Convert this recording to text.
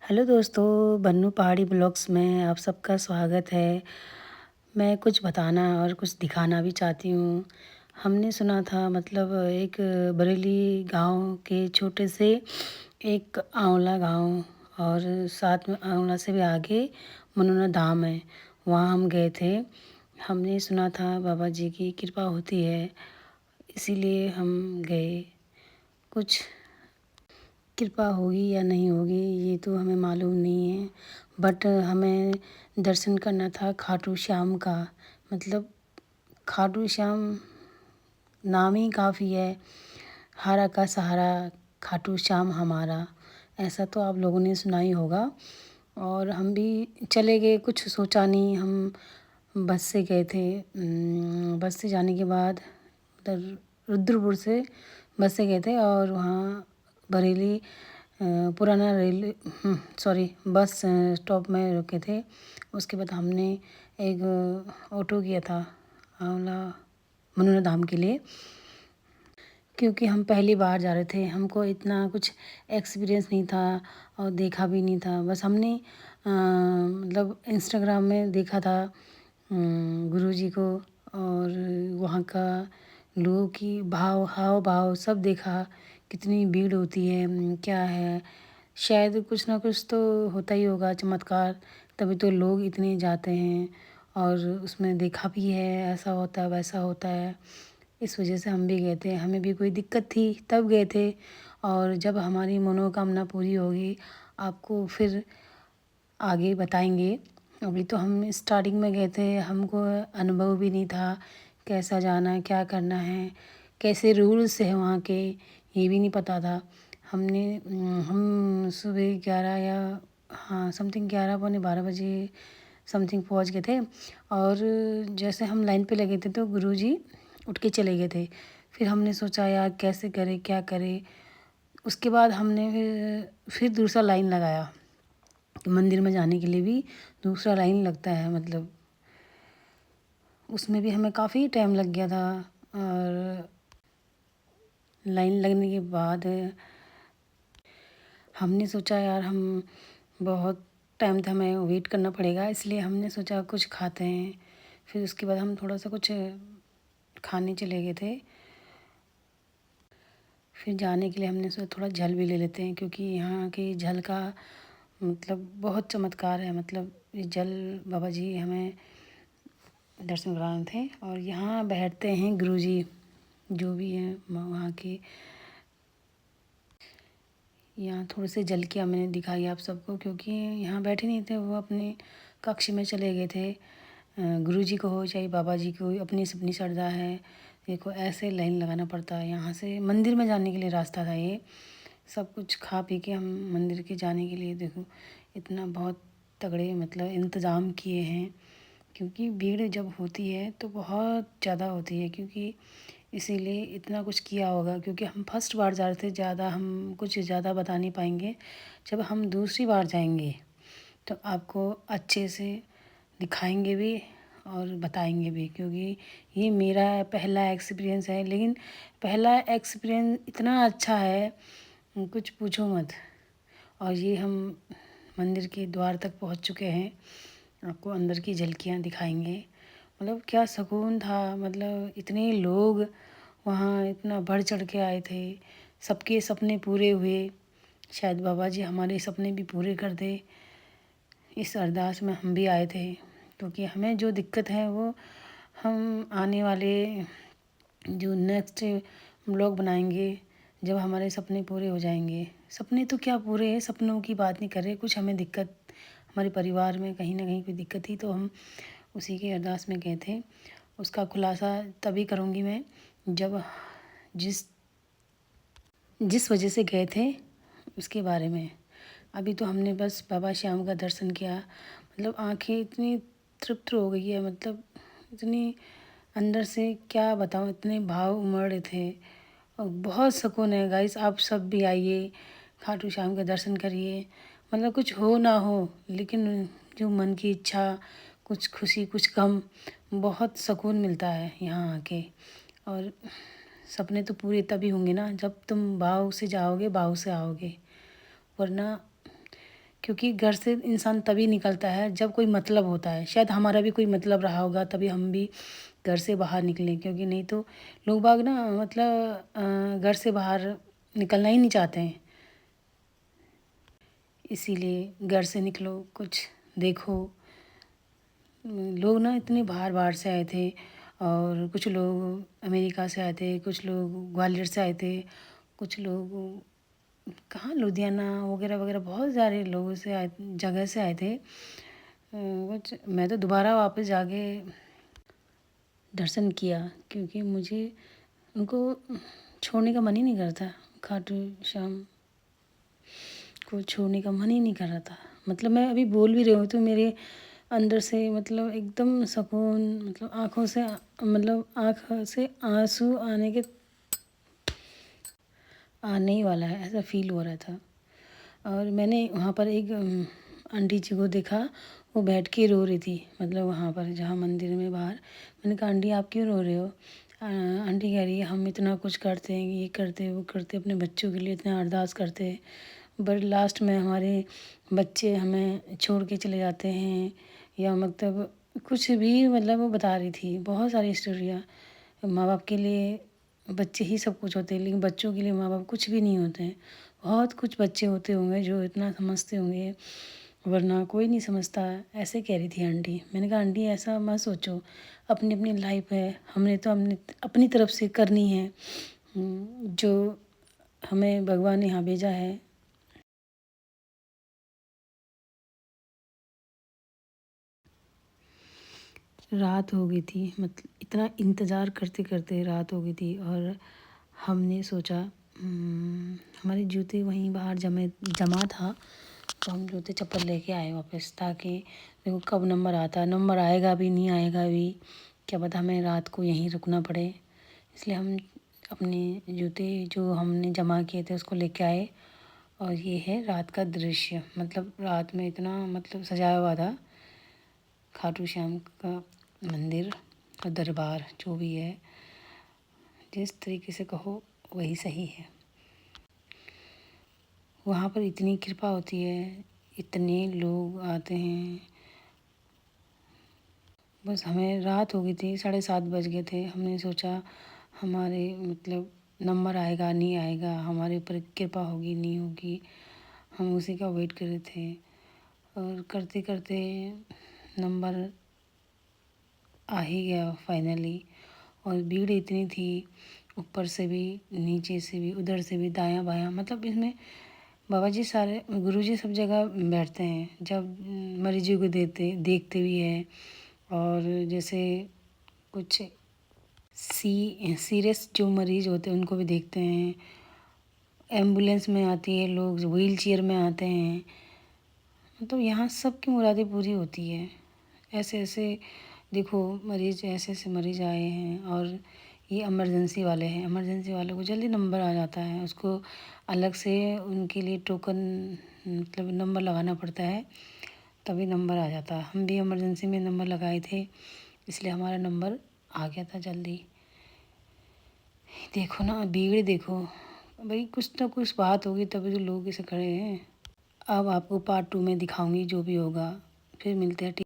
Hello दोस्तों, बन्नू पहाड़ी blogs में आप सबका स्वागत है। मैं कुछ बताना और कुछ दिखाना भी चाहती हूँ। हमने सुना था मतलब एक बरेली गांव के छोटे से एक आंवला गांव और साथ में आंवला से भी आगे मनोना धाम है। वहाँ हम गए थे। हमने सुना था बाबा जी की कृपा होती है, इसीलिए हम गए। कुछ कृपा होगी या नहीं होगी ये तो हमें मालूम नहीं है, बट हमें दर्शन करना था खाटू श्याम का। मतलब खाटू श्याम नाम ही काफ़ी है, हारा का सहारा खाटू श्याम हमारा, ऐसा तो आप लोगों ने सुना ही होगा। और हम भी चले गए, कुछ सोचा नहीं। हम बस से गए थे। बस से जाने के बाद उधर रुद्रपुर से बस से गए थे और वहाँ बरेली पुराना रेल सॉरी बस स्टॉप में रुके थे। उसके बाद हमने एक ऑटो किया था आंवला मनोरा धाम के लिए, क्योंकि हम पहली बार जा रहे थे। हमको इतना कुछ एक्सपीरियंस नहीं था और देखा भी नहीं था। बस हमने मतलब इंस्टाग्राम में देखा था गुरुजी को, और वहाँ का लोगों की भाव हाव भाव सब देखा, कितनी भीड़ होती है, क्या है। शायद कुछ ना कुछ तो होता ही होगा चमत्कार, तभी तो लोग इतने जाते हैं। और उसमें देखा भी है ऐसा होता है वैसा होता है, इस वजह से हम भी गए थे। हमें भी कोई दिक्कत थी तब गए थे, और जब हमारी मनोकामना पूरी होगी आपको फिर आगे बताएंगे। अभी तो हम स्टार्टिंग में गए थे, हमको अनुभव भी नहीं था कैसा जाना है, क्या करना है, कैसे रूल्स है वहाँ के, ये भी नहीं पता था। हम सुबह 11 या हाँ समथिंग 11 पौने 12 बजे समथिंग पहुँच गए थे। और जैसे हम लाइन पे लगे थे तो गुरुजी उठ के चले गए थे। फिर हमने सोचा यार कैसे करें क्या करें। उसके बाद हमने फिर दूसरा लाइन लगाया। मंदिर में जाने के लिए भी दूसरा लाइन लगता है, मतलब उसमें भी हमें काफ़ी टाइम लग गया था। और लाइन लगने के बाद हमने सोचा यार हम बहुत टाइम था, हमें वेट करना पड़ेगा, इसलिए हमने सोचा कुछ खाते हैं। फिर उसके बाद हम थोड़ा सा कुछ खाने चले गए थे। फिर जाने के लिए हमने सोचा थोड़ा जल भी ले लेते हैं, क्योंकि यहाँ के जल का मतलब बहुत चमत्कार है। मतलब ये जल बाबा जी हमें दर्शन कराए थे। और यहाँ बैठते हैं गुरुजी जो भी हैं वहाँ के। यहाँ थोड़े से जल किया मैंने दिखाई आप सबको, क्योंकि यहाँ बैठे नहीं थे, वो अपने कक्ष में चले गए थे। गुरुजी को हो चाहे बाबा जी को, अपनी अपनी श्रद्धा है। देखो ऐसे लाइन लगाना पड़ता है, यहाँ से मंदिर में जाने के लिए रास्ता था ये। सब कुछ खा पी के हम मंदिर के जाने के लिए देखो इतना बहुत तगड़े मतलब इंतज़ाम किए हैं। क्योंकि भीड़ जब होती है तो बहुत ज़्यादा होती है, क्योंकि इसीलिए इतना कुछ किया होगा। क्योंकि हम फर्स्ट बार जा रहे थे, ज़्यादा हम कुछ ज़्यादा बता नहीं पाएंगे। जब हम दूसरी बार जाएंगे तो आपको अच्छे से दिखाएंगे भी और बताएंगे भी, क्योंकि ये मेरा पहला एक्सपीरियंस है। लेकिन पहला एक्सपीरियंस इतना अच्छा है कुछ पूछो मत। और ये हम मंदिर के द्वार तक पहुंच चुके हैं, आपको अंदर की झलकियाँ दिखाएंगे। मतलब क्या सुकून था, मतलब इतने लोग वहाँ इतना बढ़ चढ़ के आए थे, सबके सपने पूरे हुए। शायद बाबा जी हमारे सपने भी पूरे कर दे, इस अरदास में हम भी आए थे। क्योंकि हमें जो दिक्कत है वो हम आने वाले जो नेक्स्ट ब्लॉग बनाएंगे जब हमारे सपने पूरे हो जाएंगे। सपने तो क्या पूरे हैं, सपनों की बात नहीं कर रहे। कुछ हमें दिक्कत हमारे परिवार में कहीं ना कहीं कोई दिक्कत थी, तो हम उसी के अरदास में गए थे। उसका खुलासा तभी करूँगी मैं जब जिस जिस वजह से गए थे उसके बारे में। अभी तो हमने बस बाबा श्याम का दर्शन किया, मतलब आंखें इतनी तृप्त हो गई है, मतलब इतनी अंदर से क्या बताऊँ, इतने भाव उमड़ रहे थे। और बहुत सुकून है गाइस, आप सब भी आइए, खाटू श्याम का दर्शन करिए। मतलब कुछ हो ना हो, लेकिन जो मन की इच्छा, कुछ खुशी कुछ गम, बहुत सुकून मिलता है यहाँ आके। और सपने तो पूरे तभी होंगे ना जब तुम भाव से जाओगे भाव से आओगे, वरना क्योंकि घर से इंसान तभी निकलता है जब कोई मतलब होता है। शायद हमारा भी कोई मतलब रहा होगा तभी हम भी घर से बाहर निकले, क्योंकि नहीं तो लोग बाग ना मतलब घर से बाहर निकलना ही नहीं चाहते हैं। इसीलिए घर से निकलो, कुछ देखो। लोग ना इतने बाहर बाहर से आए थे, और कुछ लोग अमेरिका से आए थे, कुछ लोग ग्वालियर से आए थे, कुछ लोग कहाँ लुधियाना वगैरह वगैरह बहुत सारे लोगों से आए, जगह से आए थे। कुछ मैं तो दोबारा वापस जाके दर्शन किया, क्योंकि मुझे उनको छोड़ने का मन ही नहीं करता। खाटू श्याम को छोड़ने का मन ही नहीं कर रहा था। मतलब मैं अभी बोल भी रही हूँ तो मेरे अंदर से मतलब एकदम सुकून, मतलब आँखों से मतलब आँख से आंसू आने ही वाला है, ऐसा फील हो रहा था। और मैंने वहाँ पर एक आंटी जी को देखा, वो बैठ के रो रही थी, मतलब वहाँ पर जहाँ मंदिर में बाहर। मैंने कहा आंटी आप क्यों रो रहे हो? आंटी कह रही है हम इतना कुछ करते हैं, ये करते वो करते, अपने बच्चों के लिए इतना अरदास करते हैं, बट लास्ट में हमारे बच्चे हमें छोड़ के चले जाते हैं, या मतलब कुछ भी, मतलब वो बता रही थी बहुत सारी स्टोरियाँ। माँ बाप के लिए बच्चे ही सब कुछ होते हैं, लेकिन बच्चों के लिए माँ बाप कुछ भी नहीं होते हैं। बहुत कुछ बच्चे होते होंगे जो इतना समझते होंगे, वरना कोई नहीं समझता। ऐसे कह रही थी आंटी। मैंने कहा आंटी ऐसा मत सोचो, अपनी अपनी लाइफ है, हमने तो हमने अपनी तरफ से करनी है जो हमें भगवान ने यहाँ भेजा है। रात हो गई थी, मतलब इतना इंतज़ार करते करते रात हो गई थी, और हमने सोचा हमारे जूते वहीं बाहर जमा था, तो हम जूते चप्पल लेके आए वापस, ताकि देखो कब नंबर आता, नंबर आएगा भी नहीं आएगा भी, क्या पता हमें रात को यहीं रुकना पड़े। इसलिए हम अपने जूते जो हमने जमा किए थे उसको लेके आए। और ये है रात का दृश्य, मतलब रात में इतना मतलब सजाया हुआ था खाटू श्याम का मंदिर का दरबार, जो भी है जिस तरीके से कहो वही सही है। वहाँ पर इतनी कृपा होती है, इतने लोग आते हैं। बस हमें रात हो गई थी, 7:30 बज गए थे। हमने सोचा हमारे मतलब नंबर आएगा नहीं आएगा, हमारे ऊपर कृपा होगी नहीं होगी, हम उसी का वेट कर रहे थे। और करते करते नंबर आ ही गया फाइनली। और भीड़ इतनी थी, ऊपर से भी नीचे से भी उधर से भी दायां बायां, मतलब इसमें बाबा जी सारे गुरुजी सब जगह बैठते हैं, जब मरीजों को देखते भी हैं। और जैसे कुछ सीरियस जो मरीज होते हैं उनको भी देखते हैं। एम्बुलेंस में आती है, लोग व्हील चेयर में आते हैं, मतलब यहाँ सबकी मुरादें पूरी होती है। ऐसे ऐसे देखो मरीज, ऐसे ऐसे मरीज आए हैं। और ये इमरजेंसी वाले हैं, इमरजेंसी वालों को जल्दी नंबर आ जाता है, उसको अलग से उनके लिए टोकन मतलब नंबर लगाना पड़ता है, तभी नंबर आ जाता है। हम भी इमरजेंसी में नंबर लगाए थे, इसलिए हमारा नंबर आ गया था जल्दी। देखो ना भीड़ देखो, भाई कुछ ना कुछ बात होगी तभी तो लोग इसे खड़े हैं। अब आपको पार्ट 2 में दिखाऊंगी जो भी होगा। फिर मिलते हैं।